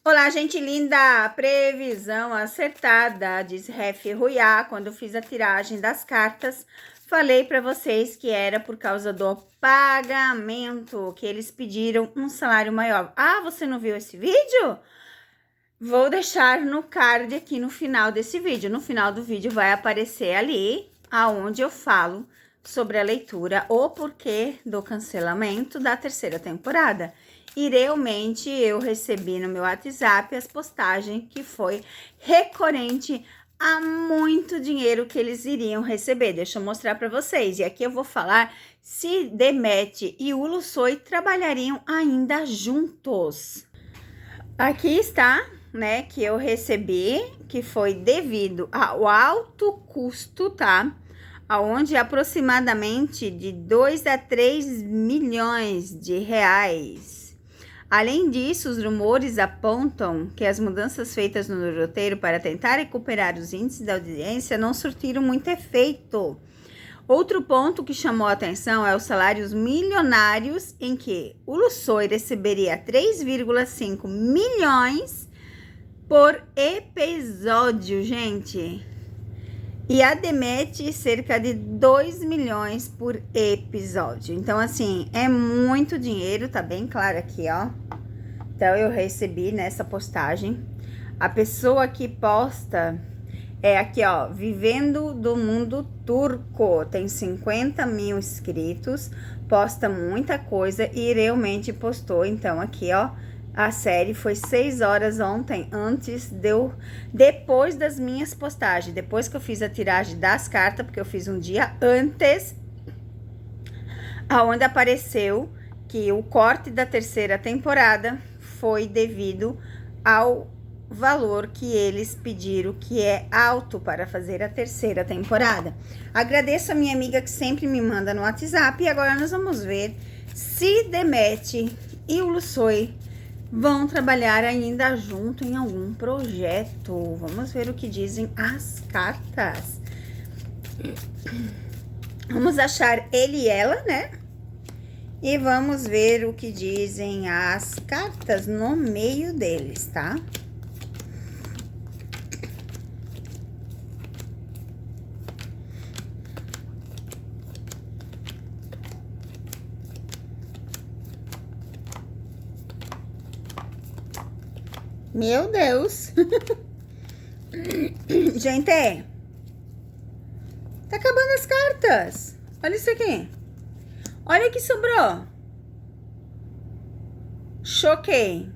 Olá, gente linda! Previsão acertada, diz Ref Ruiá. Quando fiz a tiragem das cartas, falei para vocês que era por causa do pagamento, que eles pediram um salário maior. Ah, você não viu esse vídeo? Vou deixar no card aqui no final desse vídeo. No final do vídeo vai aparecer ali, aonde eu falo sobre a leitura, o porquê do cancelamento da terceira temporada. E realmente eu recebi no meu WhatsApp as postagens que foi recorrente a muito dinheiro que eles iriam receber. Deixa eu mostrar para vocês. E aqui eu vou falar se Demet e o Lusoi trabalhariam ainda juntos. Aqui está, né, que eu recebi, que foi devido ao alto custo, tá? Aonde aproximadamente de 2 a 3 milhões de reais. Além disso, os rumores apontam que as mudanças feitas no roteiro para tentar recuperar os índices da audiência não surtiram muito efeito. Outro ponto que chamou a atenção é os salários milionários, em que o Lusoi receberia 3,5 milhões por episódio, gente. E a Demet cerca de 2 milhões por episódio. Então, assim, é muito dinheiro, tá bem claro aqui, ó. Então, eu recebi nessa postagem. A pessoa que posta é aqui, ó, Vivendo do Mundo Turco. Tem 50 mil inscritos, posta muita coisa e realmente postou. Então, aqui, ó, a série foi 6 horas ontem, depois das minhas postagens, depois que eu fiz a tiragem das cartas, porque eu fiz um dia antes, aonde apareceu que o corte da terceira temporada foi devido ao valor que eles pediram, que é alto para fazer a terceira temporada. Agradeço a minha amiga que sempre me manda no WhatsApp, e agora nós vamos ver se Demet e o Lusoi vão trabalhar ainda junto em algum projeto. Vamos ver o que dizem as cartas. Vamos achar ele e ela, né? E vamos ver o que dizem as cartas no meio deles, tá? Meu Deus! Gente, tá acabando as cartas. Olha isso aqui. Olha o que sobrou. Choquei.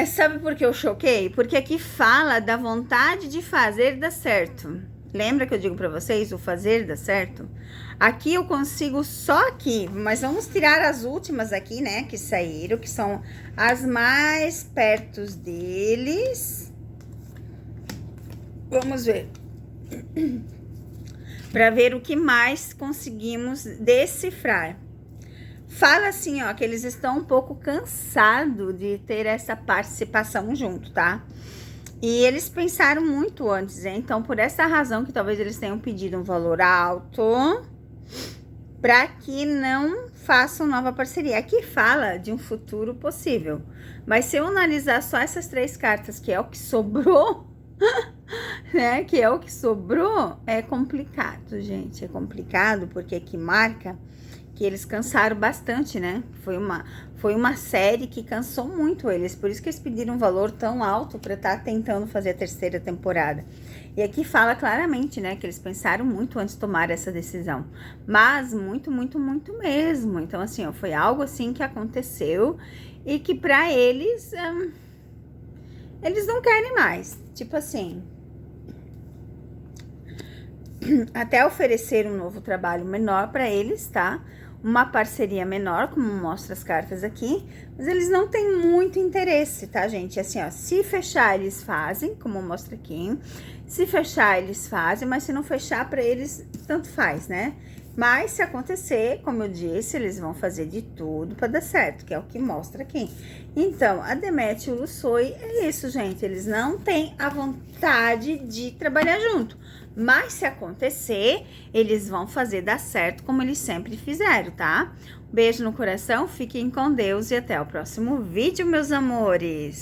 Sabe por que eu choquei? Porque aqui fala da vontade de fazer dar certo. Lembra que eu digo pra vocês o fazer dar certo? Aqui eu consigo só aqui, mas vamos tirar as últimas aqui, né, que saíram, que são as mais perto deles. Vamos ver. Para ver o que mais conseguimos decifrar. Fala assim, ó, que eles estão um pouco cansados de ter essa participação junto, tá? E eles pensaram muito antes, né? Então, por essa razão que talvez eles tenham pedido um valor alto para que não façam nova parceria. Aqui fala de um futuro possível. Mas se eu analisar só essas 3 cartas, que é o que sobrou, né? Que é o que sobrou, é complicado, gente. É complicado porque aqui marca que eles cansaram bastante, né? Foi uma série que cansou muito eles, por isso que eles pediram um valor tão alto para estar tentando fazer a terceira temporada. E aqui fala claramente, né, que eles pensaram muito antes de tomar essa decisão, mas muito, muito, muito mesmo. Então, assim, ó, foi algo assim que aconteceu e que para eles, eles não querem mais, tipo assim, até oferecer um novo trabalho menor para eles, tá? Uma parceria menor, como mostra as cartas aqui, mas eles não têm muito interesse, tá, gente? Assim, ó, se fechar, eles fazem, como mostra aqui. Se fechar, eles fazem, mas se não fechar, para eles, tanto faz, né? Mas se acontecer, como eu disse, eles vão fazer de tudo para dar certo, que é o que mostra aqui. Então, a Demet e o Lusoi é isso, gente. Eles não têm a vontade de trabalhar junto. Mas se acontecer, eles vão fazer dar certo como eles sempre fizeram, tá? Beijo no coração, fiquem com Deus e até o próximo vídeo, meus amores!